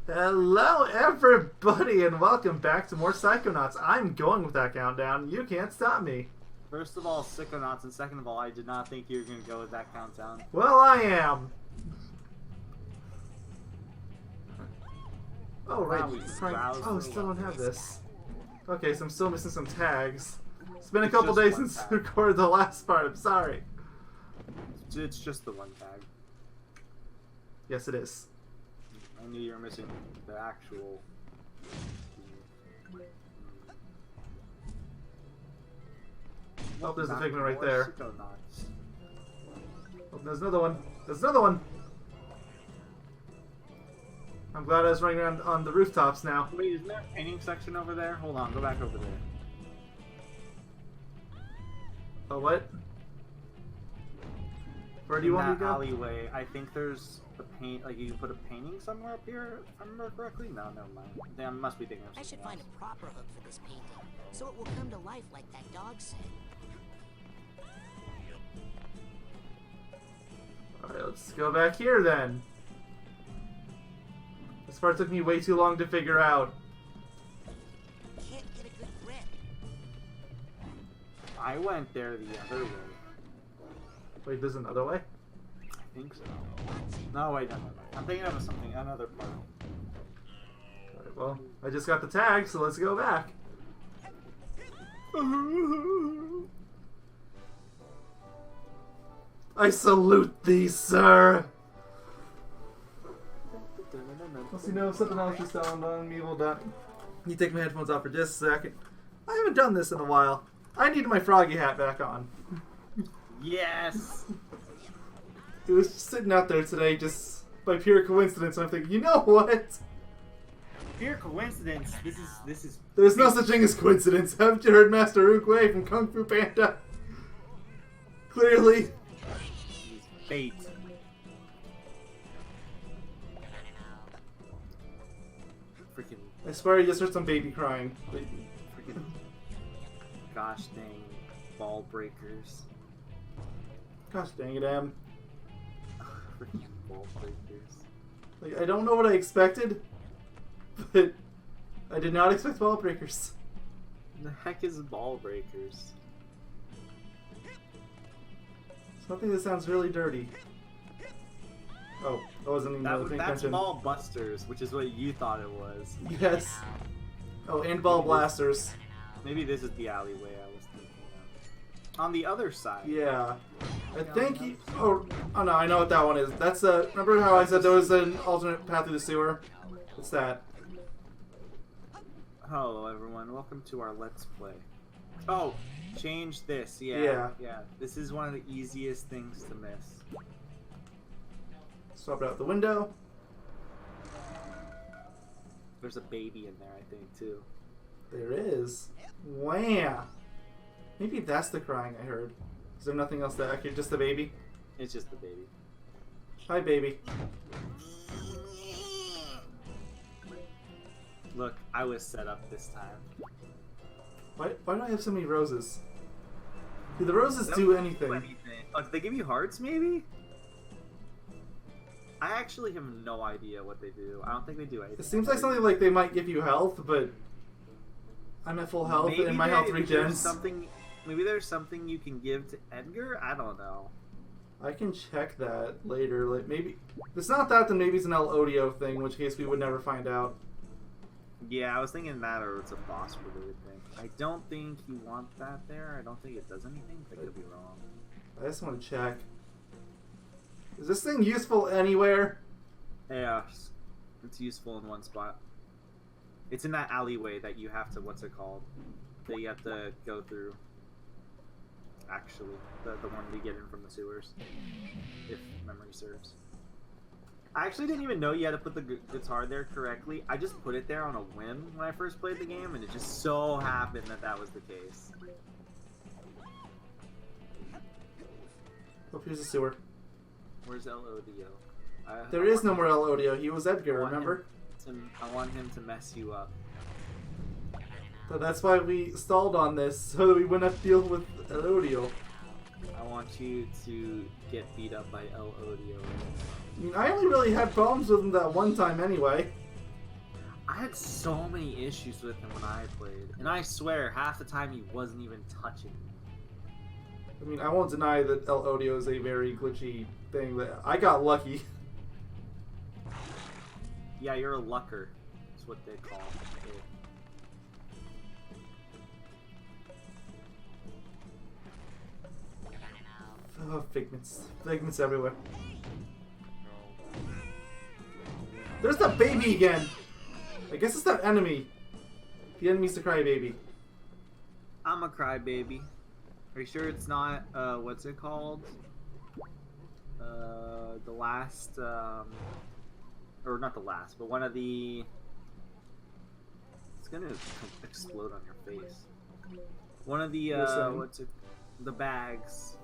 Hello, everybody, and welcome back to more Psychonauts. I'm going with that countdown. You can't stop me. First of all, Psychonauts, and second of all, I did not think you were going to go with that countdown. Well, I am. Oh, right. Oh, still don't have this. Okay, so I'm still missing some tags. It's been a couple days since I recorded the last part. I'm sorry. It's just the one tag. Yes, it is. I knew you were missing the actual. Oh, there's a figment right there. Psychonauts. Oh, there's another one. There's another one. I'm glad I was running around on the rooftops now. Wait, isn't there a painting section over there? Hold on, go back over there. Oh, what? Where do you want me to go? Alleyway, I think there's a paint. Like you can put a painting somewhere up here. If I remember correctly. No, never mind. I must be thinking of something I should find a proper hook for this painting, so it will come to life like that dog said. Alright, let's go back here then. This part took me way too long to figure out. Can't get a good grip. I went there the other way. Wait, there's another way? I think so. No, wait, no. I'm thinking of something, another part. Alright, well, I just got the tag, so let's go back. I salute thee, sir! Once you know something else just dawned on me, well done. You take my headphones off for just a second. I haven't done this in a while. I need my froggy hat back on. Yes! It was just sitting out there today just by pure coincidence. I'm thinking, you know what? Pure coincidence. This is. There's no such thing as coincidence. Haven't you heard Master Oogway from Kung Fu Panda? Clearly. Fate. Freaking. I swear you just heard some baby crying. Freaking. Gosh dang. Ball breakers. Gosh dang it, Em. Freaking ball breakers. Like, I don't know what I expected, but I did not expect ball breakers. The heck is ball breakers? Something that sounds really dirty. Oh, I wasn't even paying That's attention. ball busters, which is what you thought it was. Yes. Oh, and ball blasters. Maybe this is the alleyway I was thinking of. On the other side. Yeah. I think he... Oh no, I know what that one is. That's remember how I said there was an alternate path through the sewer? It's that. Hello everyone, welcome to our Let's Play. Oh, change this. Yeah. Yeah. This is one of the easiest things to miss. Swap it out the window. There's a baby in there, I think, too. There is. Wham! Maybe that's the crying I heard. Is there nothing else that just the baby? It's just the baby. Hi, baby. Look, I was set up this time. Why do I have so many roses? Do the roses do anything? Oh, did they give you hearts, maybe? I actually have no idea what they do. I don't think they do anything. It seems like something like they might give you health, but I'm at full health and my health regens. Maybe there's something you can give to Edgar? I don't know. I can check that later. Like maybe if it's not that, then maybe it's an LODO thing, in which case we would never find out. Yeah, I was thinking that, or it's a boss related thing. I don't think you want that there. I don't think it does anything. I could be wrong. I just want to check. Is this thing useful anywhere? Yeah, it's useful in one spot. It's in that alleyway that you have to, what's it called? That you have to go through. Actually, the one we get in from the sewers, if memory serves. I actually didn't even know you had to put the guitar there correctly. I just put it there on a whim when I first played the game, and it just so happened that that was the case. Oh, here's the sewer. Where's LODO? There is no more LODO. He was Edgar, remember? I want him to mess you up. So that's why we stalled on this, so that we wouldn't have to deal with LODO. I want you to get beat up by LODO. I mean, I only really had problems with him that one time anyway. I had so many issues with him when I played, and I swear half the time he wasn't even touching me. I mean, I won't deny that El Odio is a very glitchy thing. That I got lucky. Yeah, you're a lucker. That's what they call it. Oh, figments. Figments everywhere. There's that baby again! I guess it's that enemy. The enemy's the crybaby. I'm a crybaby. Are you sure it's not, what's it called? The last, or not the last, but one of the... It's gonna explode on your face. One of the, what's it... The bags.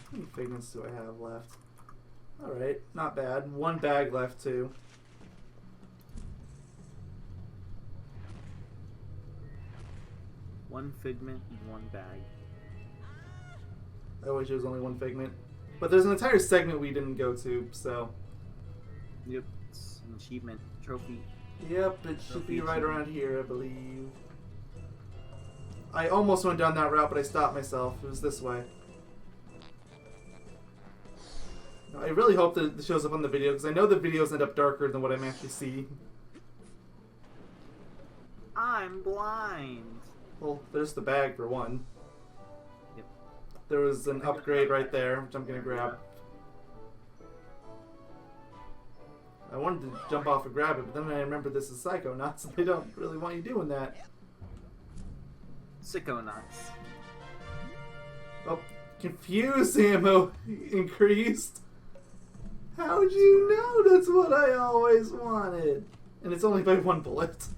How many figments do I have left? Alright, not bad. One bag left, too. One figment and one bag. I wish it was only one figment. But there's an entire segment we didn't go to, so... Yep, it's an achievement. Trophy. Yep, it should be right around here, I believe. I almost went down that route, but I stopped myself. It was this way. I really hope that it shows up on the video, because I know the videos end up darker than what I'm actually seeing. I'm blind. Well, there's the bag for one. Yep. There was an upgrade right there, which I'm going to grab. I wanted to jump off and grab it, but then I remembered this is Psychonauts, and they don't really want you doing that. Psychonauts. Oh, confused ammo increased. How'd you know that's what I always wanted? And it's only by one bullet.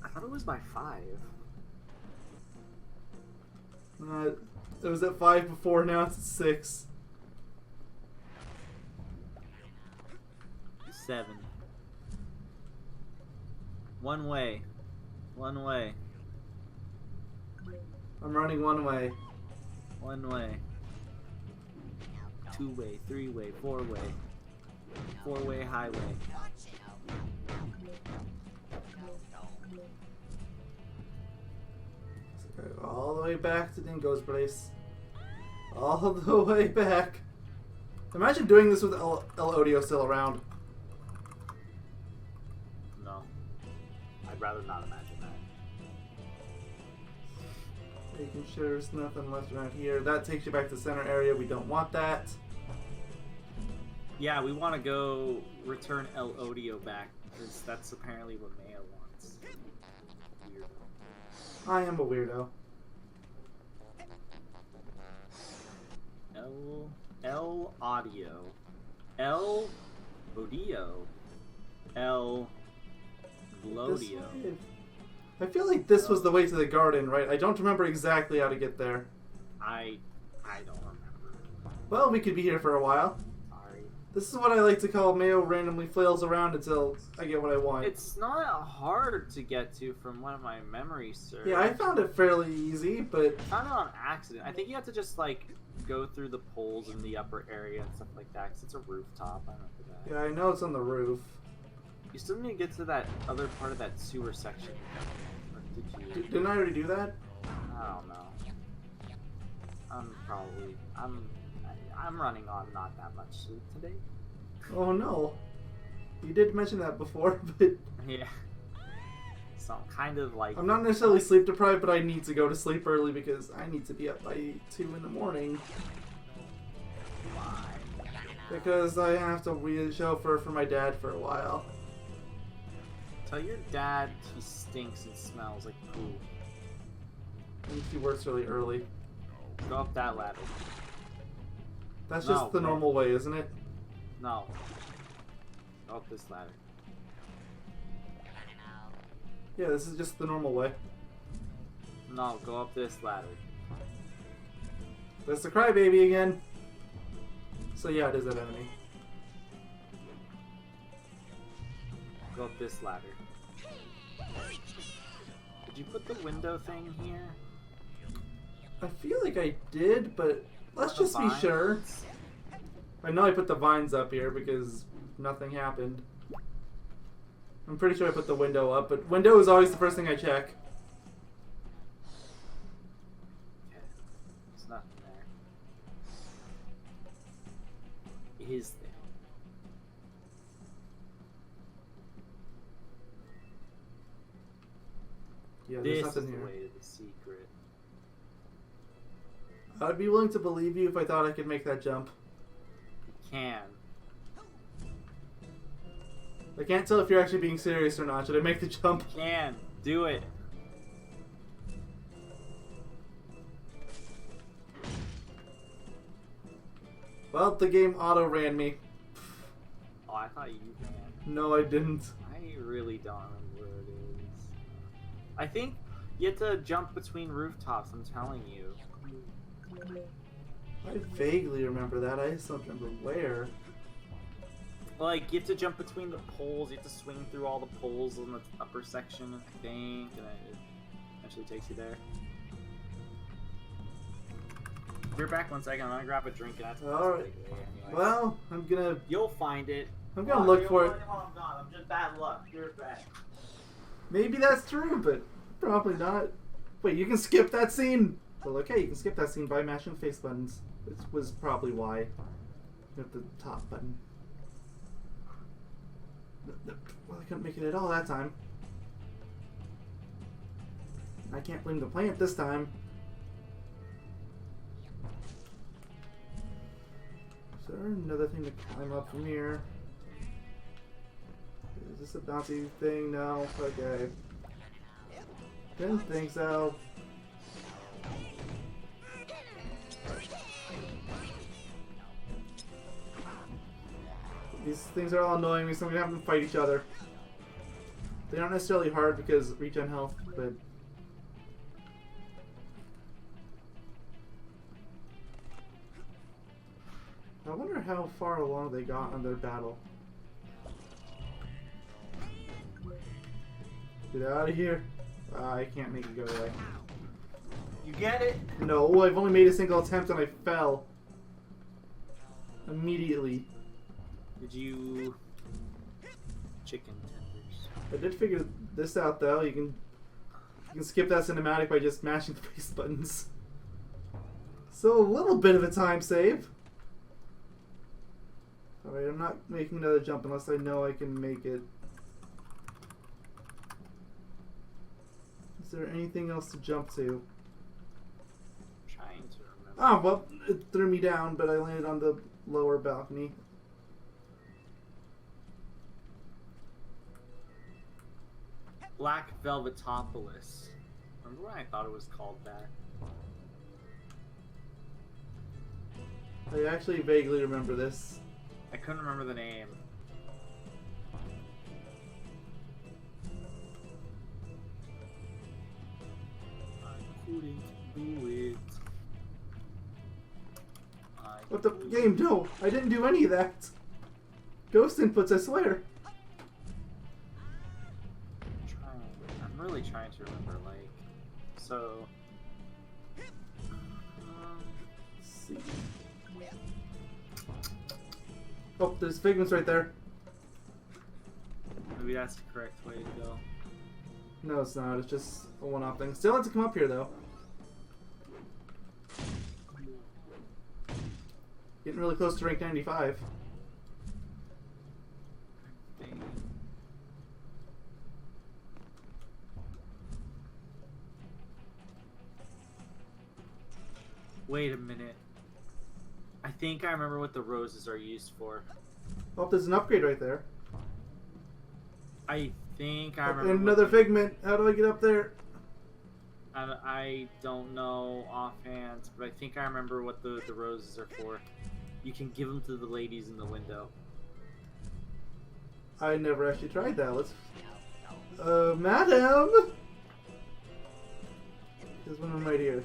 I thought it was by 5. It was at 5 before, now it's at 6. 7. One way. One way. I'm running one way. One way. 2-way, 3-way, 4-way. 4-way highway. All the way back to Dingo's place. All the way back. Imagine doing this with El Odio still around. No. I'd rather not imagine that. Making sure there's nothing left around here. That takes you back to the center area. We don't want that. Yeah, we want to go return El Odio back, because that's apparently what Mayo wants. Weird. I am a weirdo. El Audio. El Odio. El Glodio. I feel like this was the way to the garden, right? I don't remember exactly how to get there. I don't remember. Well, we could be here for a while. Sorry. This is what I like to call Mayo randomly flails around until I get what I want. It's not hard to get to from one of my memories, sir. Yeah, I found it fairly easy, but... I found it on accident. I think you have to just, like, go through the poles in the upper area and stuff like that, because it's a rooftop. I remember that. Yeah, I know it's on the roof. You still need to get to that other part of that sewer section. Or did you? Didn't I already do that? I don't know. I'm running on not that much sleep today. Oh no. You did mention that before, but... Yeah. So I'm kind of like... I'm not necessarily sleep deprived, but I need to go to sleep early because I need to be up by 2 in the morning. Why? Because I have to be a chauffeur for my dad for a while. Tell your dad he stinks and smells like poo. And he works really early. Go up that ladder. That's No, just the no. normal way, isn't it? No. Go up this ladder. Yeah, this is just the normal way. No, go up this ladder. That's the crybaby again. So yeah, it is that enemy. Go up this ladder. Did you put the window thing here? I feel like I did, but let's The just be sure. vines? I know I put the vines up here because nothing happened. I'm pretty sure I put the window up, but window is always the first thing I check. Okay. There's nothing there. Is there? Yeah, there's This is nothing the here. way to the secret. I'd be willing to believe you if I thought I could make that jump. You can. I can't tell if you're actually being serious or not. Should I make the jump? You can. Do it. Well, the game auto-ran me. Oh, I thought you ran. No, I didn't. I really don't remember where it is. I think you have to jump between rooftops, I'm telling you. I vaguely remember that. I just don't remember where. Like, you have to jump between the poles, you have to swing through all the poles in the upper section, I think, and it eventually takes you there. We're back 1 second, I'm gonna grab a drink and that's Alright. anyway. Well, I'm gonna You'll find it. I'm gonna look for it. I'm not. I'm just bad luck. You're bad. Maybe that's true, but probably not. Wait, you can skip that scene? Well, okay, you can skip that scene by mashing face buttons. This was probably why. You have the top button. Well, I couldn't make it at all that time. I can't blame the plant this time. Is there another thing to climb up from here? Is this a bouncy thing? No? Okay. Didn't think so. These things are all annoying me, so I'm gonna have them fight each other. They aren't necessarily hard because regen health, but... I wonder how far along they got on their battle. Get out of here. I can't make it go away. You get it? No, I've only made a single attempt and I fell. Immediately. Did you... Chicken tenders. I did figure this out though. You can skip that cinematic by just mashing the face buttons. So a little bit of a time save. Alright, I'm not making another jump unless I know I can make it. Is there anything else to jump to? Trying to remember. Oh, well, it threw me down, but I landed on the lower balcony. Black Velvetopolis. Remember when I thought it was called that? I actually vaguely remember this. I couldn't remember the name. I couldn't do it. What the game? No, I didn't do any of that. Ghost inputs, I swear. I'm really trying to remember, like, so. Let's see. Oh, there's figments right there. Maybe that's the correct way to go. No, it's not. It's just a one-off thing. Still have to come up here, though. Getting really close to rank 95. Wait a minute. I think I remember what the roses are used for. Oh, there's an upgrade right there. I think I Oh, remember. and another figment. How do I get up there? I don't know offhand, but I think I remember what the roses are for. You can give them to the ladies in the window. I never actually tried that. Let's... madam! There's one of them right here.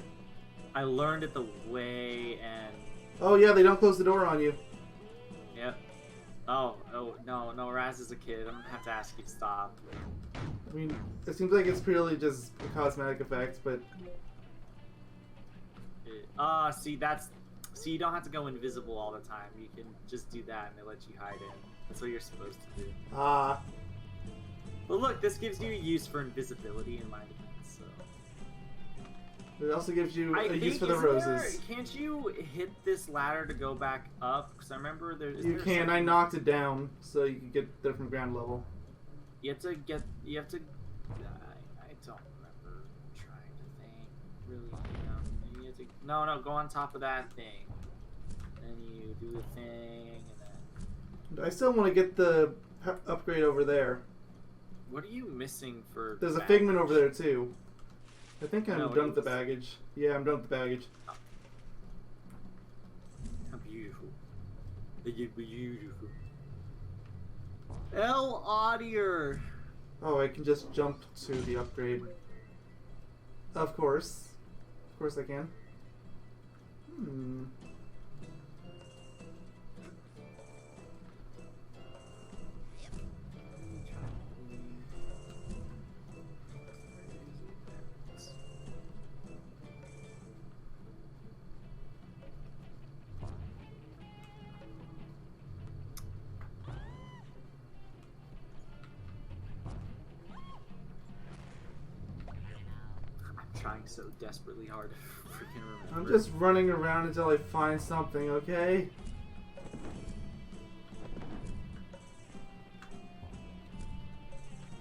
I learned it the way and... Oh yeah, they don't close the door on you. Yep. Oh, no, Raz is a kid. I'm gonna have to ask you to stop. I mean, it seems like it's purely just a cosmetic effect, but see, see, you don't have to go invisible all the time. You can just do that, and it lets you hide in. That's what you're supposed to do. ah, But look, this gives you a use for invisibility in my defense. So it also gives you I a think, use for the roses. Can't you hit this ladder to go back up? Because I remember there's. You can. I knocked it down so you can get there from ground level. You have to get. You have to. I don't remember trying to think. Really, you have to. No, go on top of that thing. Then you do the thing, and then. I still want to get the upgrade over there. What are you missing for? There's a figment over there too. I think I'm No, done with the baggage. Yeah, I'm done with the baggage. How beautiful. Beautiful. El Audier. Oh, I can just jump to the upgrade. Of course. Of course I can. Hmm. Trying so desperately hard to freaking remember. I'm just running around until I find something, okay?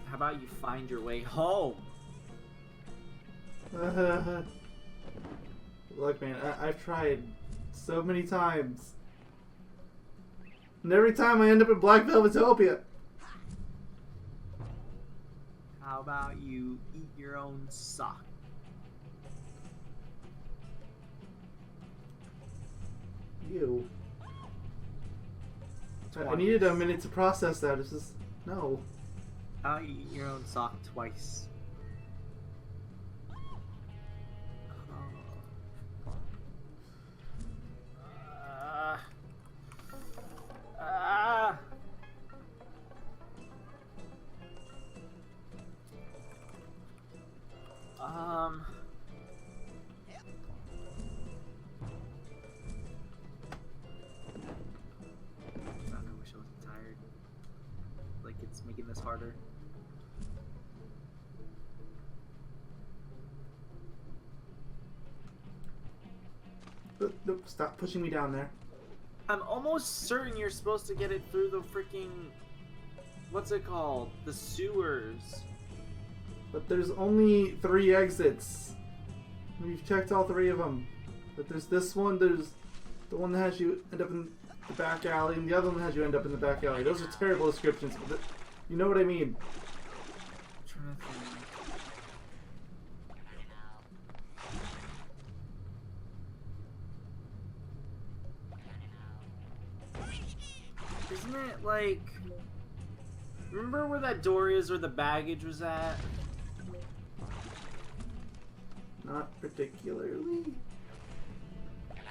How about you find your way home? Look, man, I've tried so many times. And every time I end up in Black Velvetopia. How about you eat your own sock? Ew. I needed a minute to process that. It's just... No. How about you eat your own sock twice? I wish I wasn't tired. Like it's making this harder. Nope, stop pushing me down there. I'm almost certain you're supposed to get it through the freaking... What's it called? The sewers. But there's only 3 exits. We've checked all 3 of them. But there's this one, there's the one that has you end up in the back alley, and the other one has you end up in the back alley. Those are terrible descriptions, but you know what I mean. I'm trying to think. Isn't it like... Remember where that door is where the baggage was at? Not particularly.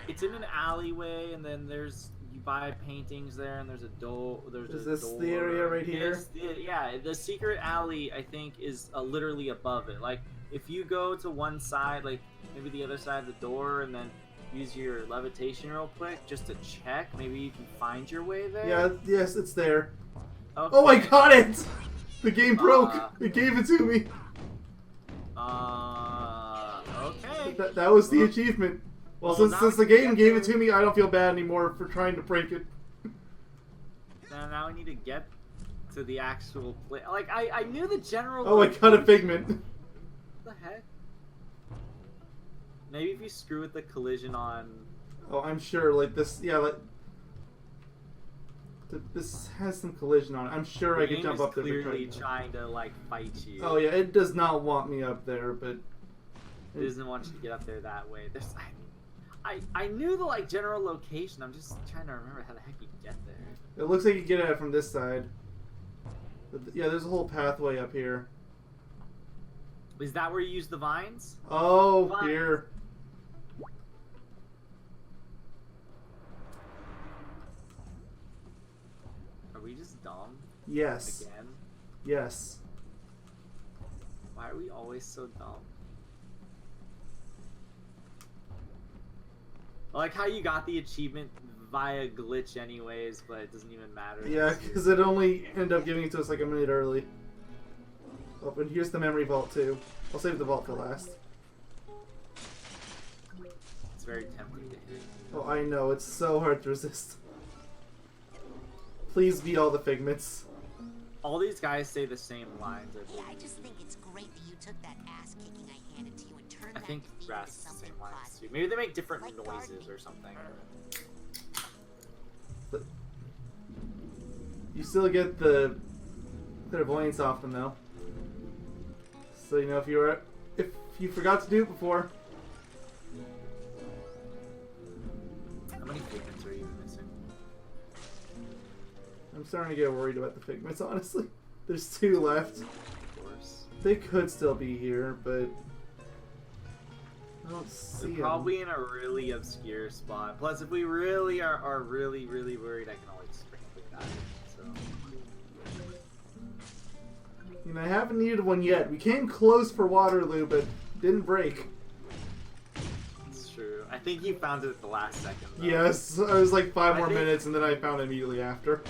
It's in an alleyway, and then there's... You buy paintings there, and there's a door. Is this the area right here? Yeah, the secret alley, I think, is literally above it. Like, if you go to one side, like, maybe the other side of the door, and then use your levitation real quick, just to check, maybe you can find your way there? Yeah, yes, it's there. Okay. Oh, I got it! The game broke! It gave it to me! Okay. That was the achievement. Well, since the game gave it to me, I don't feel bad anymore for trying to break it. Now we need to get to the actual place. Like, I knew the general... Oh, I got a figment. What the heck? Maybe if you screw with the collision on... Oh, I'm sure, like, this... Yeah, like... This has some collision on it. I'm sure I can jump up there. Clearly trying to, like, fight you. Oh, yeah, it does not want me up there, but... It doesn't want you to get up there that way. There's... I knew the, like, general location. I'm just trying to remember how the heck you get there. It looks like you get it from this side. But yeah, there's a whole pathway up here. Is that where you use the vines? Oh, here. Are we just dumb? Yes. Again? Yes. we always so dumb? I like how you got the achievement via glitch anyways, but it doesn't even matter. Yeah, because it only ended up giving it to us like a minute early. Oh, and here's the memory vault too. I'll save the vault for last. It's very tempting to hit. Oh, I know. It's so hard to resist. Please be all the figments. All these guys say the same lines. Yeah, I just think it's great that you took that ass kicking I handed to you and turned I that think defeat Ras into is the something same lines positive. too. Maybe they make different Like noises gardening. or something. But you still get the clairvoyance off them though. So you know if you forgot to do it before. How many figments are you even missing? I'm starting to get worried about the figments, honestly. There's 2 left. Of course. They could still be here, but I don't see They're 'em. probably in a really obscure spot. Plus, if we really are really worried, I can always just bring a quick dive. So. You know, I haven't needed one yet. We came close for Waterloo, but didn't break. It's true. I think you found it at the last second, though. Yes, I was like 5 I more think- minutes, and then I found it immediately after.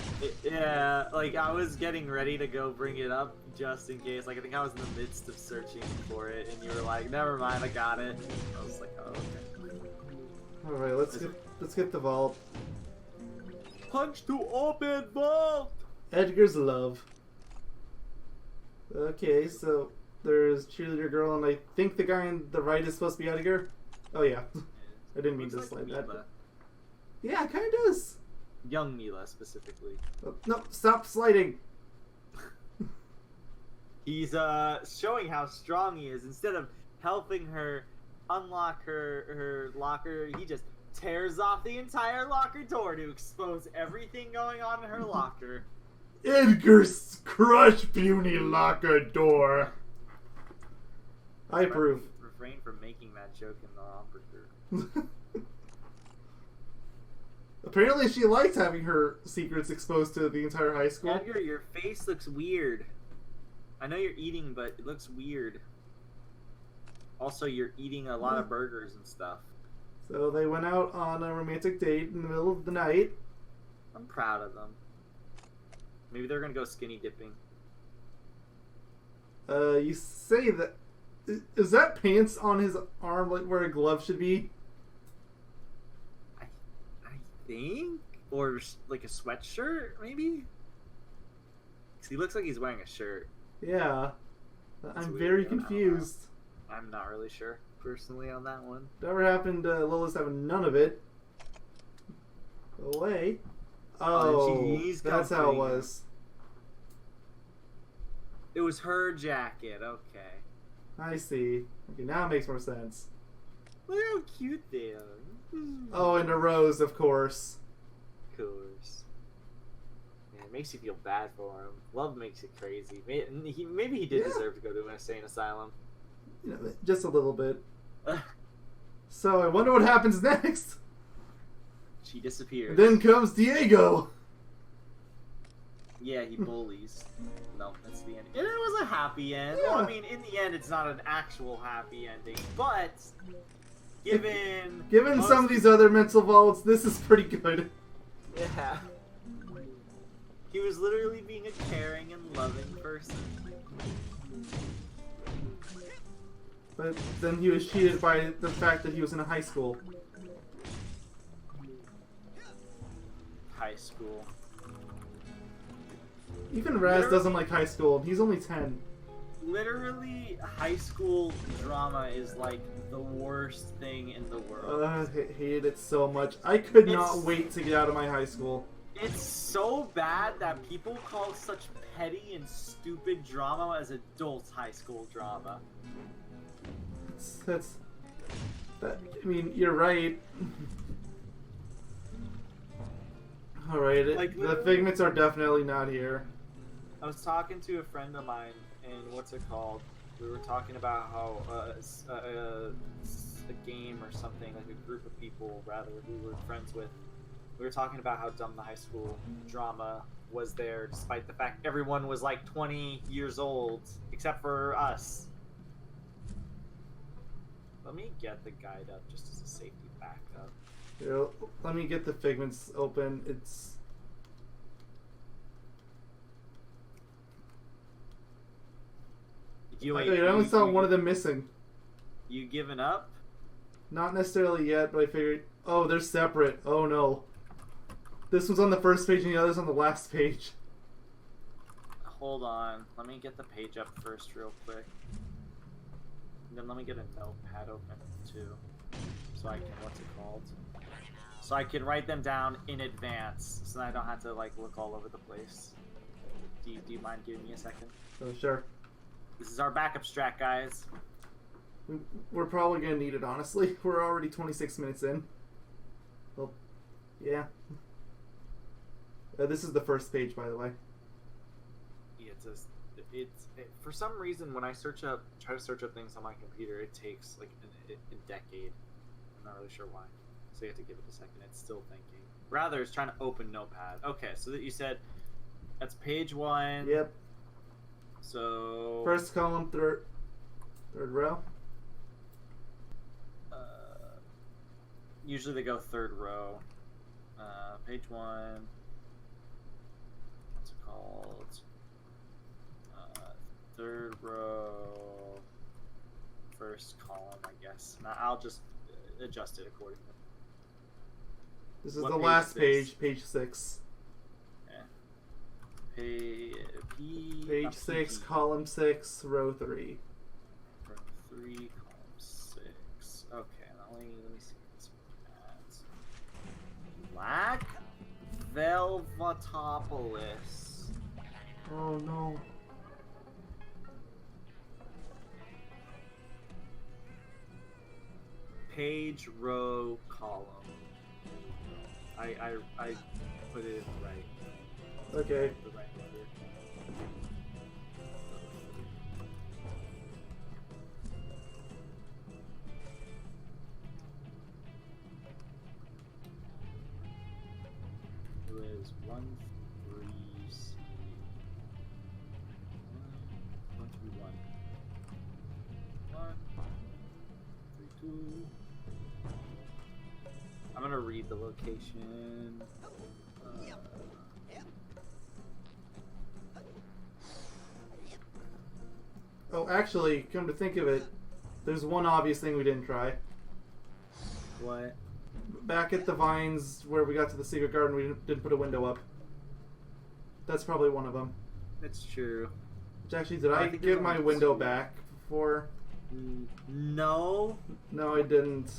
Yeah, like I was getting ready to go bring it up just in case. Like I think I was in the midst of searching for it, and you were like, "Never mind, I got it." I was like, "Oh, okay." All right, let's get the vault. Punch to open vault. Edgar's love. Okay, so there's cheerleader girl, and I think the guy on the right is supposed to be Edgar. Oh yeah, I didn't mean to Looks like slide that. Mila. Yeah, it kind of does. Young Mila specifically. Oh, no, stop sliding. He's showing how strong he is. Instead of helping her unlock her locker, he just tears off the entire locker door to expose everything going on in her locker. Edgar's crush puny locker door. I approve. Refrain from making that joke in the operator. Apparently she likes having her secrets exposed to the entire high school. Edgar, your face looks weird. I know you're eating, but it looks weird. Also, you're eating a lot of burgers and stuff. So they went out on a romantic date in the middle of the night. I'm proud of them. Maybe they're gonna go skinny dipping. You say that... Is that pants on his arm like where a glove should be? I think? Or like a sweatshirt, maybe? 'Cause he looks like he's wearing a shirt. Yeah. That's I'm weird. very I don't know. confused. I'm not really sure, personally, on that one. Whatever happened to Lola's having none of it? Go away. Oh, she's that's how it comforting. was. It was her jacket, okay. I see. Okay, now it makes more sense. Look how cute they are. Oh, and a rose, of course. Of course. Yeah, it makes you feel bad for him. Love makes it crazy. Maybe he did Yeah. deserve to go to an insane asylum. You know, just a little bit. So I wonder what happens next. She disappears. Then comes Diego. Yeah, he bullies. No, that's the end. And it was a happy end. Yeah. Well, I mean, in the end, it's not an actual happy ending, but given Given some of these other mental vaults, this is pretty good. yeah, he was literally being a caring and loving person. But then he was cheated by the fact that he was in a high school. High school. Even Raz doesn't like high school. He's only 10. Literally, high school drama is like the worst thing in the world. I hated it so much. I could not It's- wait to get out of my high school. It's so bad that people call such petty and stupid drama as adult high school drama. I mean, you're right. Alright, Like, the figments are definitely not here. I was talking to a friend of mine, and what's it called? We were talking about how a game or something, like a group of people, rather, we were friends with. We were talking about how dumb the high school drama was there, despite the fact everyone was like 20 years old, except for us. Let me get the guide up just as a safety backup. Here, let me get the figments open. It's... I only saw one of them missing. You giving up? Not necessarily yet, but I figured... Oh, they're separate. Oh no. This one's on the first page and the other's on the last page. Hold on. Let me get the page up first real quick. And then let me get a notepad open too. So I can... What's it called? So I can write them down in advance. So that I don't have to like look all over the place. Do you mind giving me a second? Oh, sure. This is our backup strat, guys. We're probably going to need it, honestly. We're already 26 minutes in. Well, yeah. This is the first page, by the way. Yeah, for some reason, when I try to search up things on my computer, it takes like a decade. I'm not really sure why. So you have to give it a second. It's still thinking. Rather, it's trying to open Notepad. Okay, so that you said that's page 1. Yep. So first column, third row. Usually they go third row. Page 1. What's it called? Third row. First column, I guess. Now I'll just adjust it accordingly. This is the last page, page 6. Page 6, column 6, row 3. Row 3, column 6. Okay, now let me see this one. Black Velvetopia. Oh no. Page, row, column. I put it in the right. Okay. The right order. It was 1, 3, C. 1, 2, 1. 1, 3, 2. I'm gonna read the location. Oh, actually, come to think of it, there's one obvious thing we didn't try. What? Back at the vines where we got to the secret garden, we didn't put a window up. That's probably one of them. It's true. Which actually, did I think give there's my only window 2. back before? No. No, I didn't.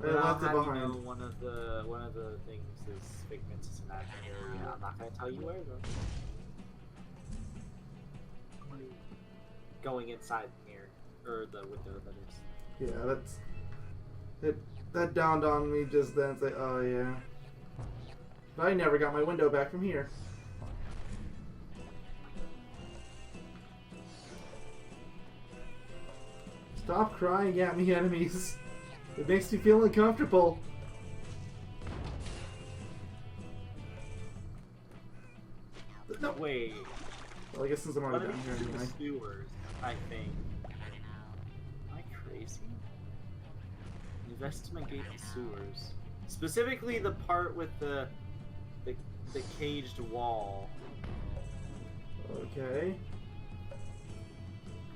I left it behind. You know, one of the things is figments is in that area. I'm not gonna tell you where though. Going inside here, or the window that is. Yeah, that's it. That dawned on me just then. It's like, oh yeah. But I never got my window back from here. Stop crying at me, enemies. It makes me feel uncomfortable. No. Wait. Well, I guess since I'm already down here anyway. The sewers, I think. Am I crazy? Investigate the sewers. Specifically the part with the caged wall. Okay.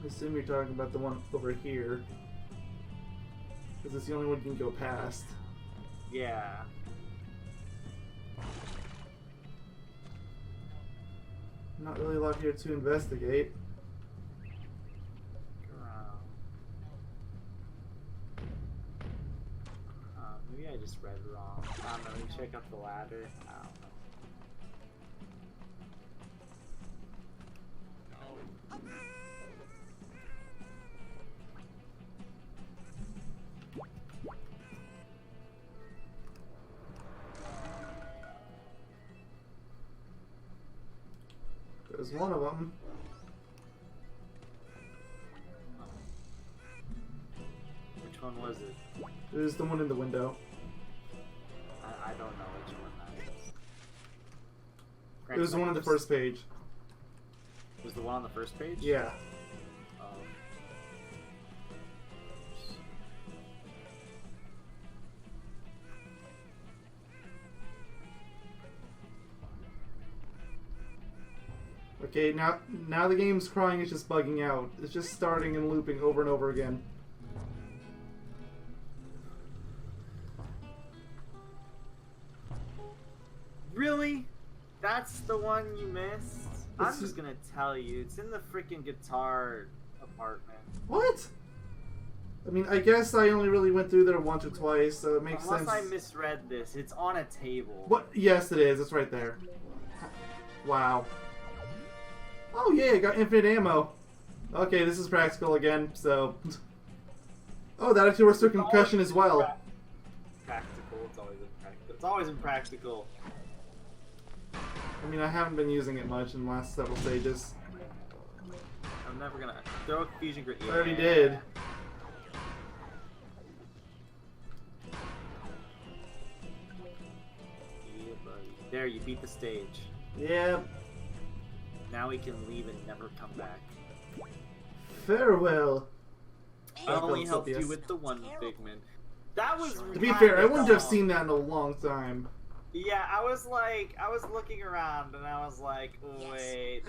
I assume you're talking about the one over here. Because it's the only one you can go past. Yeah. Not really a lot here to investigate. Maybe I just read wrong. I don't know, let me check out the ladder. I don't know. There's one of them. Which one was it? It was the one in the window. I don't know which one that is. It was the one on the first page. Was the one on the first page? Yeah. Okay, now the game's crying. It's just bugging out. It's just starting and looping over and over again. Really? That's the one you missed? I'm just gonna tell you, it's in the freaking guitar apartment. What? I mean, I guess I only really went through there once or twice, so it makes sense. Unless I misread this, it's on a table. What? Yes, it is. It's right there. Wow. Oh yeah, I got infinite ammo. Okay, this is practical again, so... Oh, that actually works through concussion as well. Practical, it's always impractical. It's always impractical. I mean, I haven't been using it much in the last several stages. I'm never gonna throw a fusion grenade. I already did. Yeah, buddy. There, you beat the stage. Yeah. Now we can leave and never come back. Farewell. I only helped you with the one figment. That was. To be fair, I wouldn't have seen that in a long time. Yeah, I was looking around and I was like, wait,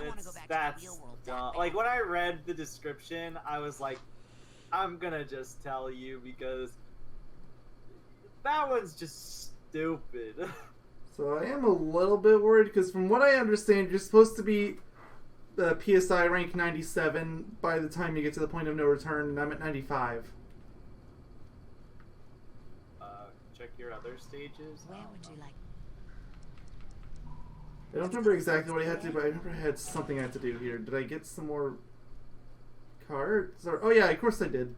that's dumb. Like when I read the description, I was like, I'm gonna just tell you because that one's just stupid. So I am a little bit worried because from what I understand, you're supposed to be PSI rank 97 by the time you get to the point of no return, and I'm at 95. Check your other stages. Where would you like? I don't remember exactly what I had to do, but I remember I had something I had to do here. Did I get some more cards? Or, oh yeah, of course I did.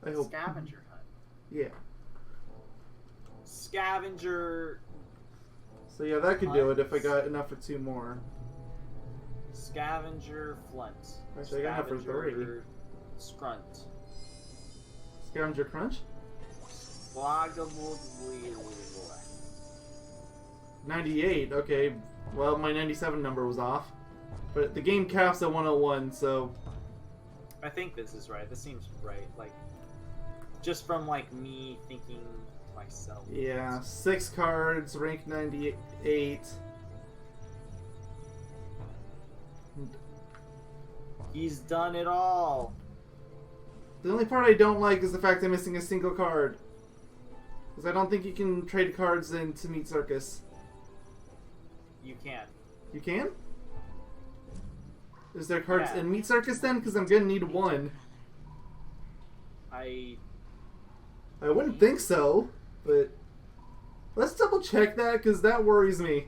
I hope. Scavenger hunt. Yeah. Scavenger. So yeah, that could do it if I got enough for 2 more. Scavenger Flunt. Actually, I got enough for 3. Scrunt. Scavenger Crunch? 98, okay. Well, my 97 number was off. But the game caps at 101, so... I think this is right. This seems right. Like, just from, like, me thinking to myself. Yeah, 6 cards, rank 98. He's done it all. The only part I don't like is the fact I'm missing a single card. Because I don't think you can trade cards into Meat Circus. You can. You can? Is there cards Yeah. in Meat Circus then? Because I'm gonna need 1. I wouldn't think so, but let's double check that because that worries me.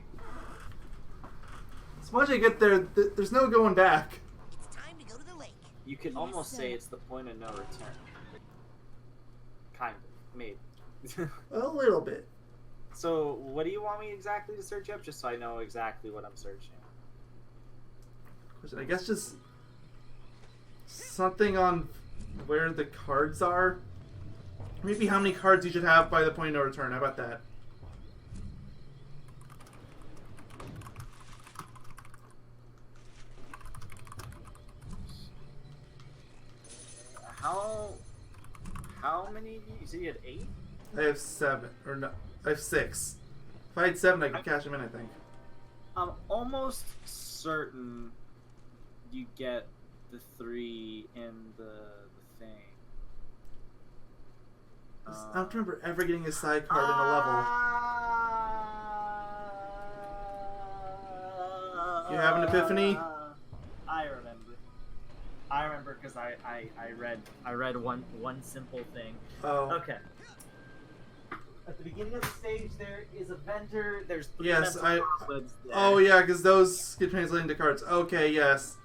As much as I get there, there's no going back. It's time to go to the lake. You could almost say it's the point of no return. Kind of. Maybe. A little bit. So, what do you want me exactly to search up? Just so I know exactly what I'm searching. I guess just something on where the cards are. Maybe how many cards you should have by the point of no return. How about that? How many? You said you had 8? I have 7, or no, I have 6. If I had 7, I could cash them in, I think. I'm almost certain you get the 3 in the thing. I don't remember ever getting a side card in a level. You have an epiphany? I remember because I read one simple thing. Oh. Okay. At the beginning of the stage, there is a vendor. There's 3 Yes, cobwebs there. Oh yeah, because those get translated into cards. Okay, yes.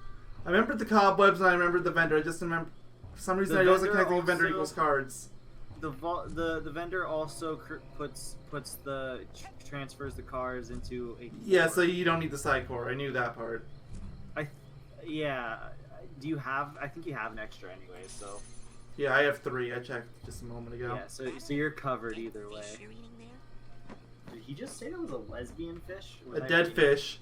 I remembered the cobwebs and I remembered the vendor. I just remember for some reason I wasn't connecting a vendor equals cards. The vendor also transfers the cards into a. Yeah, so you don't need the side core. I knew that part. Yeah. Do you have? I think you have an extra anyway. So. Yeah, I have 3. I checked just a moment ago. Yeah. So you're covered either way. Fish you're eating there? Did he just say that was a lesbian fish? A dead fish.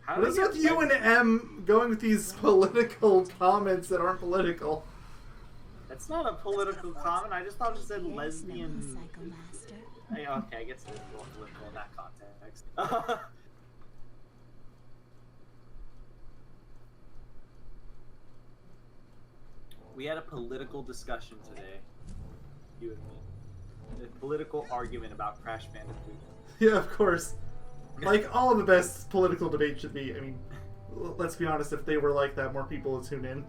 How What is with you and M going with these political comments that aren't political? That's not a political comment. I just thought it said Yes, lesbian. Psycho Master. Okay, I guess it's a little political in that context. We had a political discussion today, you and me. A political argument about Crash Bandicoot. Yeah, of course. Like all the best political debates should be. I mean, let's be honest. If they were like that, more people would tune in.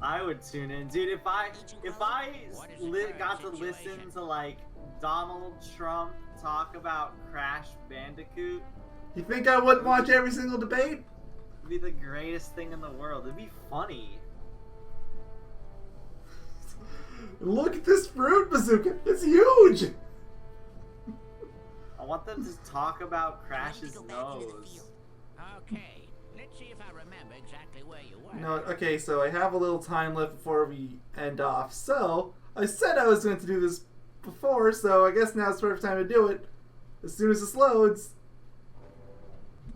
I would tune in, dude. If I got to listen to like Donald Trump talk about Crash Bandicoot, You think I wouldn't watch every single debate? it'd be the greatest thing in the world. It'd be funny. Look at this fruit bazooka. It's huge. I want them to talk about Crash's Go back into the nose. field. Okay, let's see if I remember exactly where you were. No, okay, so I have a little time left before we end off. So, I said I was going to do this before, so I guess now's the perfect time to do it. As soon as this loads.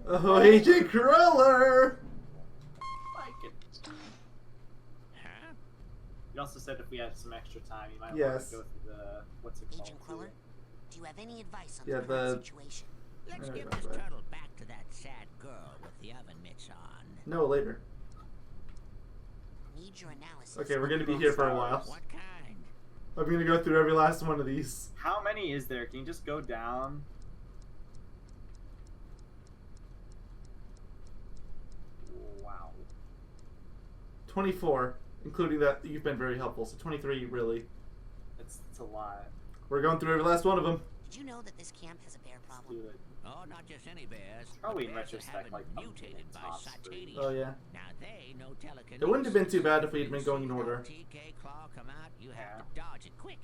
Oh, Agent Cruller! Like it. Huh? You also said if we had some extra time, you might want Yes. to go through the what's it called? Agent Cruller, do you have any advice on Yeah, the current the- situation? Let's Right give about this that. turtle back to that sad girl with the oven mitts on. No, later. Need your analysis. Okay, we're going to be here for a while. What kind? I'm going to go through every last one of these. How many is there? Can you just go down? Wow. 24, including that you've been very helpful, so 23 really. It's a lot. We're going through every last one of them. Did you know that this camp has a bear Let's problem? do it. Oh, not just any bears. Probably but in bears that retrospect, haven't like, a mutated by top three. Psychonauts. Oh, yeah. Now they know telekinesis. It wouldn't have been too bad if we'd been going in order. TK claw come out, you have to Yeah. dodge it quick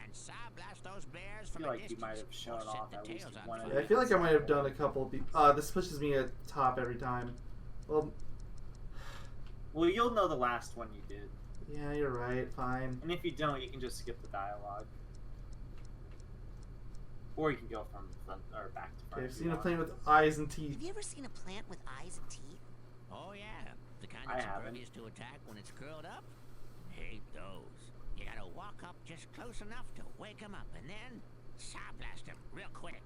and side blast those bears I from feel a like you distance. might have shown or set off the at least tails on one of fire. Yeah, I feel like I might have done a couple of these. This pushes me at top every time. Well, Well, you'll know the last one you did. yeah, you're right, fine. And if you don't, you can just skip the dialogue. Or you can go from front or back to front. Okay, I've if seen you a want. plane with eyes and teeth. Have you ever seen a plant with eyes and teeth? Oh yeah, the kind I that's haven't. impervious to attack when it's curled up. Hate those. You gotta walk up just close enough to wake them up, and then side blast them real quick.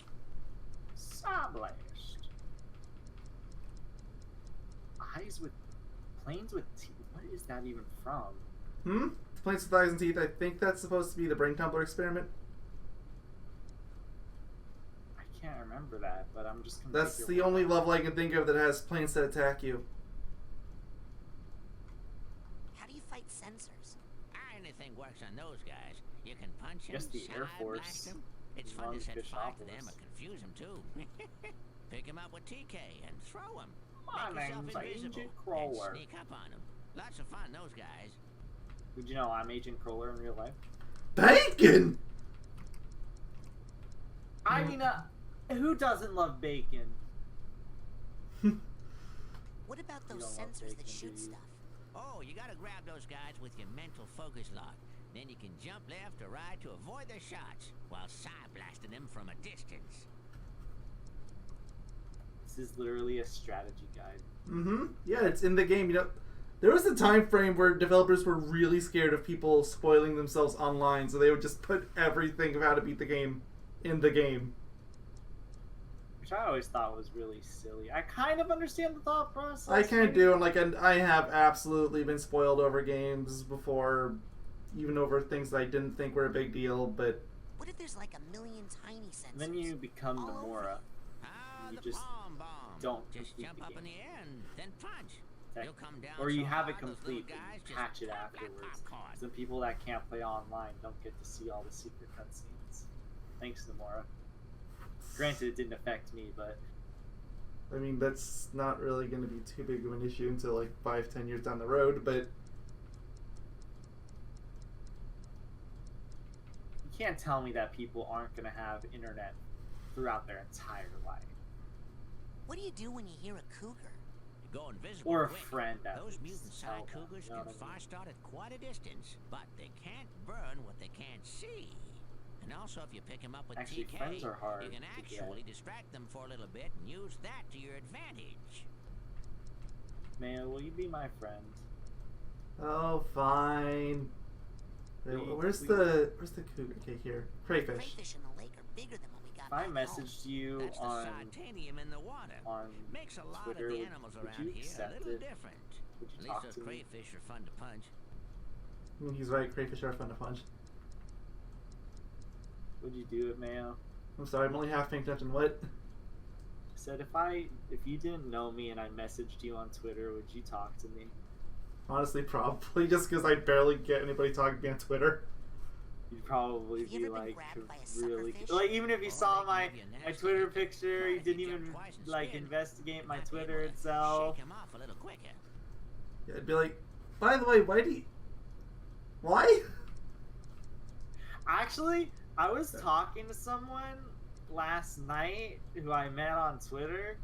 Sawblast. Eyes with planes with teeth. What is that even from? Planes with eyes and teeth. I think that's supposed to be the brain tumbler experiment. I can't remember that, but I'm just gonna. That's take the your only word. level I can think of that has planes that attack you. How do you fight sensors? Anything works on those guys. You can punch them, Guess the Air side Force blast them. It's fun to runs set fire to them Bishopolis. or confuse them too. Pick them up with TK and throw them. My Make yourself name's invisible Agent and Cruller. sneak up on them. Lots of fun, those guys. Did you know I'm Agent Cruller in real life? Bacon! I mean, who doesn't love bacon? What about You those don't love sensors that bacon, shoot do you? stuff? Oh, you gotta grab those guys with your mental focus lock. Then you can jump left or right to avoid their shots while side blasting them from a distance. This is literally a strategy guide. Yeah, it's in the game. You know, there was a time frame where developers were really scared of people spoiling themselves online, so they would just put everything of how to beat the game in the game. Which I always thought was really silly. I kind of understand the thought process. I can't maybe. do, and I have absolutely been spoiled over games before, even over things that I didn't think were a big deal, but What if there's like a million tiny sensors? And then you become all over Nomura. Ah, You the just palm bomb. don't Just complete jump the up in game. the air and then punch. Okay. You'll come down Or you so have it hard, those little complete guys and just patch it pop like afterwards. popcorn. So people that can't play online don't get to see all the secret cutscenes. Thanks, Nomura. Granted, it didn't affect me, but I mean, that's not really going to be too big of an issue until like 5-10 years down the road, but you can't tell me that people aren't going to have internet throughout their entire life. What do you do when you hear a cougar? You go invisible Or a quick. friend at Those least. mutant Tell side them, cougars you know can what I mean? fire start at quite a distance, but they can't burn what they can't see. And also, if you pick them up with Actually, TK, friends are hard you can to actually get. distract them for a little bit and use that to your advantage. Man, will you be my friend? oh, fine. Please, Where's please. the cougar? Okay, here. Crayfish. Crayfish in the lake are bigger than what we got If I back home. messaged you That's the on titanium in the water. on Makes a lot Twitter, of the would- animals would around you here a accept little it? different. Would you At talk least to those me? crayfish are fun to punch. He's right, crayfish are fun to punch. Would you do it, Mayo? I'm sorry, I'm only half paying attention. What? I said if you didn't know me and I messaged you on Twitter, would you talk to me? Honestly, probably, just because I barely get anybody talking to me on Twitter. You'd probably Have you be ever been like grabbed by a sucker really fish? like, even if you Oh, saw they my give you a my nasty Twitter hit. picture, you Try to didn't get even twice and like spin. investigate You my might be Twitter able to itself. Shake him off a little quicker. Yeah, I'd be like, by the way, why do you... Why? Actually, I was talking to someone last night who I met on Twitter,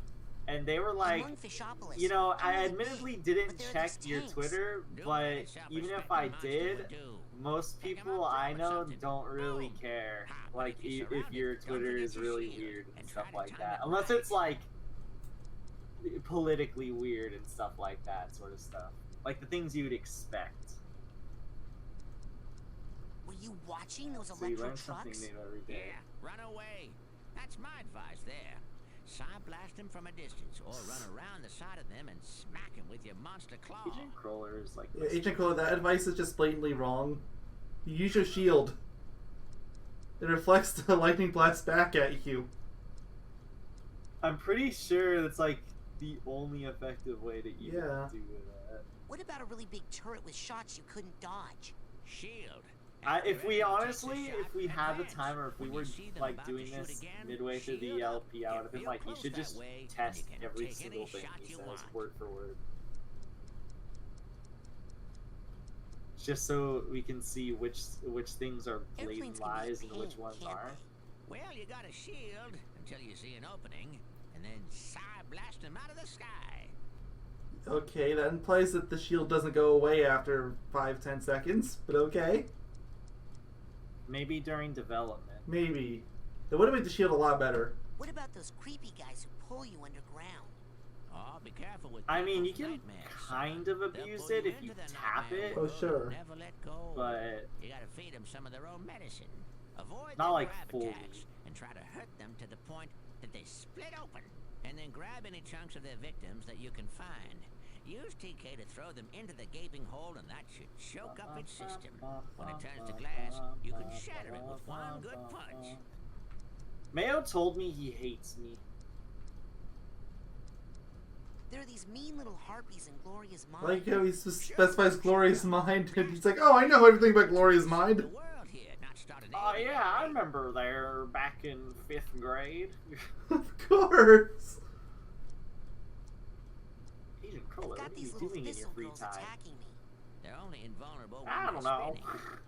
and they were like, Among Fishopolis, you know, they're I really admittedly big, didn't but there are check these your tanks. Twitter, Do but what a even if self-respecting I monster did, would do. most Pick 'em people up, I drop or know something. don't really Boom. care, Ha, but like if you're if surrounded, your don't Twitter forget is your really shield weird and and try stuff to like time that. it Unless right. it's like politically weird and stuff like that sort of stuff. Like the things you would expect. Were you watching those So you electro learn something trucks? new every Yeah, day. run away. That's my advice there. Side blast them from a distance, or run around the side of them and smack them with your monster claw. Agent Crawler is like Yeah, Agent Cole, that advice is just blatantly wrong. You use your shield. It reflects the lightning blast back at you. I'm pretty sure that's like the only effective way to even Yeah. do that. What about a really big turret with shots you couldn't dodge? Shield. If we Takes a honestly, shot, if we had the advance. time, or if we When were you see them like about to doing shoot this again, midway through the shield up. LP, I would have Get been real like, you close should that just way, and test you can every take single any thing shot he you says, want. word for word. Just so we can see which things are blatant Airplanes can be a lies and which pain, ones can't aren't. they? Well, you got a shield until you see an opening, and then side blast them out of the sky. Okay, that implies that the shield doesn't go away after 5-10 seconds, but okay. Maybe during development. Maybe. That would have made the shield a lot better. What about those creepy guys who pull you underground? Oh, be careful with I mean, you people's can nightmares, kind son. of They'll abuse pull it you if you into the tap nightmare it, Oh, world sure. and never let go. but You gotta feed them some of their own medicine. Avoid Not their like grab fully. attacks and try to hurt them to the point that they split open. And then grab any chunks of their victims that you can find. Use TK to throw them into the gaping hole, and that should choke up its system. When it turns to glass, you can shatter it with one good punch. Mayo told me he hates me. There are these mean little harpies in Gloria's mind. Like how he specifies Gloria's mind, and he's like, oh, I know everything about Gloria's The mind. world here, not start an Oh alien yeah, I race. remember there back in 5th grade. Of course. Agent Crawler, I've what got are these you little doing in your thistle free girls time? attacking me. They're only invulnerable when I they're don't know. spinning.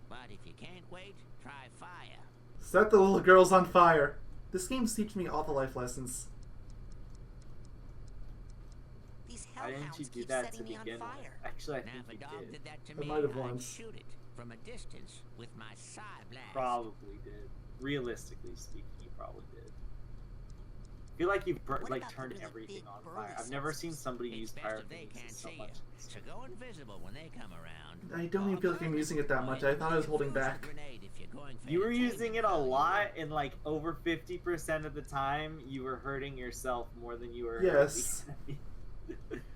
But if you can't wait, try fire. Set the little girls on fire. This game's teaching me all the life lessons. These Why didn't you hellhounds do keep that to setting me on begin with? fire. Actually, I Now, if a think dog you did did. that to I me, might have I'd once. shoot it from a distance with my side blast. Probably did. Realistically speaking, you probably did. I feel like you've What like about the turned really everything big on burly fire. I've never seen sensors? somebody It's use best if they pyrokinesis can't so see much. you. So go invisible when they come around. I don't even feel like I'm using it that much. I thought I was holding back. You were using it a lot, and like over 50% of the time, you were hurting yourself more than you were Yes. hurting the enemy.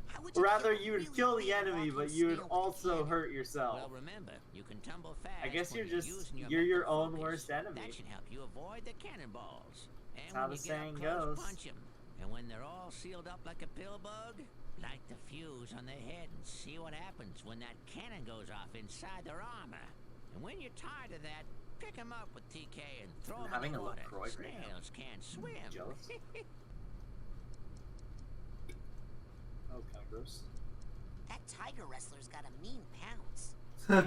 How would Or kill rather, a you would really kill the big enemy, walking but you would snail with a also cannon? hurt yourself. Well, remember, you can tumble fast. I guess when you're just using you're your mental own focus. worst enemy. That should help you avoid the cannonballs. And That's how when the you get up saying close, goes. punch 'em. And when they're all sealed up like a pill bug, light the fuse on their head and see what happens when that cannon goes off inside their armor. And when you're tired of that, pick 'em up with TK and throw 'em in having the a water. LaCroix right now. Snails can't swim. Jealous? Oh, kind of gross. That tiger wrestler's got a mean pounce.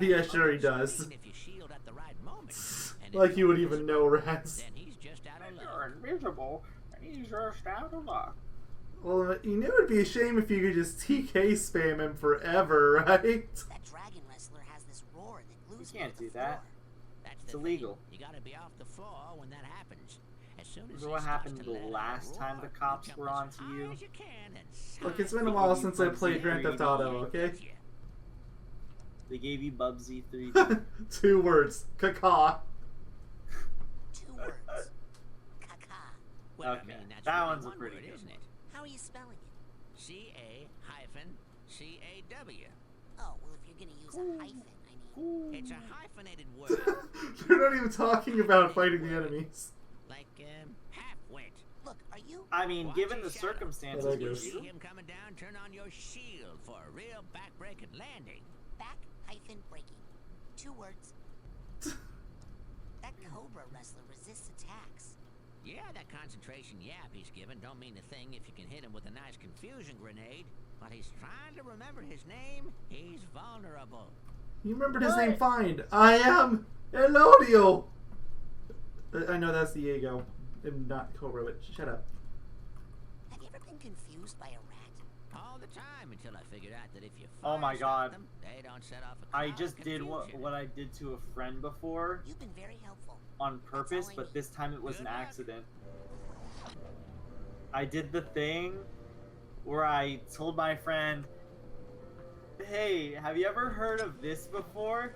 Yeah, sure he does. Swing if you shield at the right moment. And if Like you would you're even know, Raz. then he's just out of luck. You're invisible, and he's just out of luck. Well, you know it'd be a shame if you could just TK spam him forever, right? That dragon wrestler has this roar that glues me can't to the do that. floor. That's It's the illegal. Thing. You gotta be off the floor when that happens. As soon as Remember it what starts happened to the let out a last time the roar, cops you were jump onto as high you? as you can and Look, it's side been a They while give you since I played Bubsy Grand Theft 3D. Auto, okay? with you. They gave you Bubsy 3D. 2 words. Caca. 2 words. Caca. Well, I Okay, mean, that's that really one's a one pretty word, good isn't one. it? How are you spelling it? C-A-hyphen C-A-W. Oh, well, if you're gonna use a hyphen, I mean... It's a hyphenated word. They're not even talking about fighting the enemies. Like, half-wit. Look, are you? I mean, Watch given your the shadow. circumstances, Well, I would guess. See you? him coming down, turn on your shield for a real back-breaking landing. Back-breaking. 2 words. That Cobra wrestler resists attacks. Yeah, that concentration yap he's given don't mean a thing if you can hit him with a nice confusion grenade. But he's trying to remember his name. He's vulnerable. You remembered his name fine. I am Elodio. I know that's Diego and not Cobra, but shut up. Have you ever been confused by a rat? All the time until I figured out that if you Oh my fire God. them, they don't set off a I cloud just of did confusion. what I did to a friend before You've been very helpful. on purpose, all I but need. this time it was an Good luck. accident. I did the thing where I told my friend, "Hey, have you ever heard of this before?"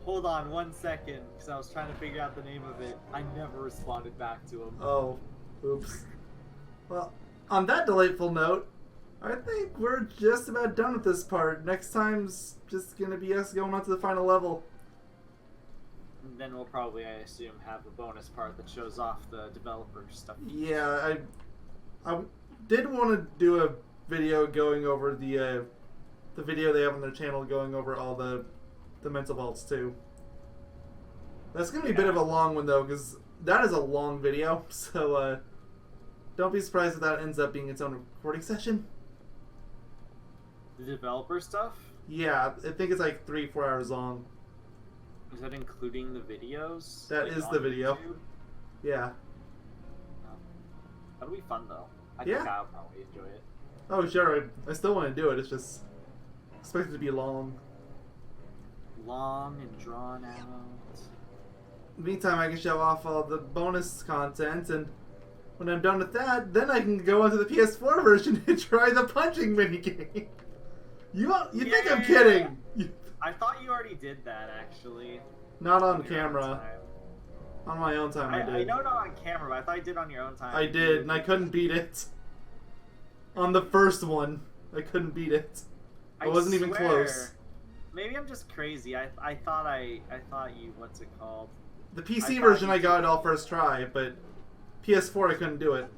Hold on 1 second, because I was trying to figure out the name of it. I never responded back to him. Oh, oops. Well, on that delightful note, I think we're just about done with this part. Next time's just gonna be us going on to the final level. And then we'll probably, I assume, have a bonus part that shows off the developer stuff. Yeah, I did want to do a video going over the video they have on their channel, going over all the mental vaults too. That's gonna be a bit of a long one though, because that is a long video. So don't be surprised if that ends up being its own recording session. The developer stuff? Yeah, I think it's like 3-4 hours long. Is that including the videos? That Like, is on the video. YouTube? Yeah. That'll be fun though. I Yeah. think I'll probably enjoy it. Oh sure, I still want to do it. It's just expected to be long. Long and drawn out. In the meantime, I can show off all the bonus content, and when I'm done with that, then I can go onto the PS4 version and try the punching minigame. You think I'm Yeah. kidding? I thought you already did that actually. Not on your own camera. time. On my own time, I I did. know not on camera, but I thought you did on your own time. I did, and I couldn't beat it. On the first one, I couldn't beat it. I wasn't even swear. close. Maybe I'm just crazy. I thought you, what's it called? The PC I version thought I you got did. all first try, but PS4 I couldn't do it.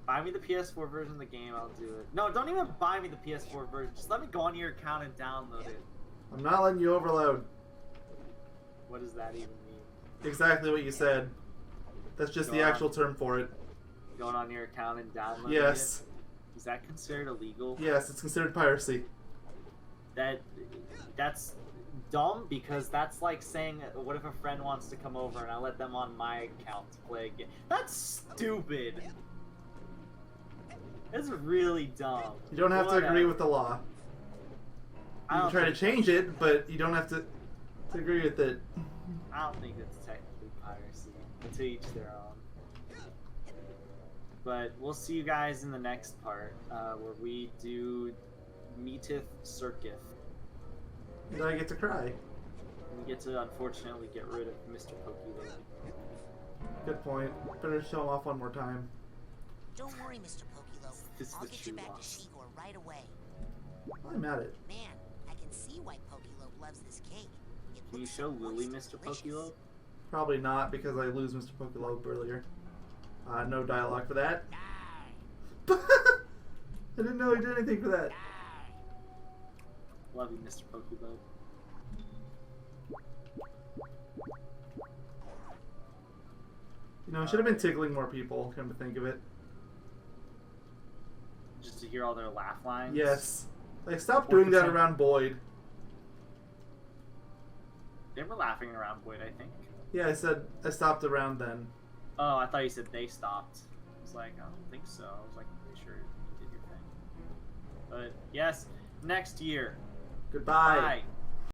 Buy me the PS4 version of the game, I'll do it. No, don't even buy me the PS4 version. Just let me go on your account and download it. I'm not letting you overload. What does that even mean? Exactly what you said. That's just Go the on. actual term for it. Going on your account and downloading Yes. it? Is that considered illegal? Yes, it's considered piracy. That's dumb, because that's like saying, what if a friend wants to come over and I let them on my account to play a game? That's stupid. That's really dumb. You don't have to agree Whatever. with the law. I You don't can try to think change it, but you don't have to agree with it. I don't think it's technically piracy. To each their own. But we'll see you guys in the next part, where we do Meetith Circuit. And I get to cry. We get to unfortunately get rid of Mr. Pokey. Good point. Better show him off one more time. Don't worry, Mr. Pokilo. This is I'll the get you true back loss. to Shigor right away. I'm at it. Man, I can see why Pokilo loves this cake. It Can you looks show so Lily moist and Mr. delicious. Pokelobe? Probably not, because I lose Mr. Pokelobe earlier. No dialogue for that. I didn't know he did anything for that. Love you, Mr. Pokelobe. You know, I should have been tickling more people, come to think of it. Just to hear all their laugh lines. Yes. Like, stop doing that 4%. around Boyd. They were laughing around Boyd, I think. Yeah, I said I stopped around then. Oh, I thought you said they stopped. I was like, I don't think so. I was like, pretty sure you did your thing. But yes, next year. Goodbye. Bye.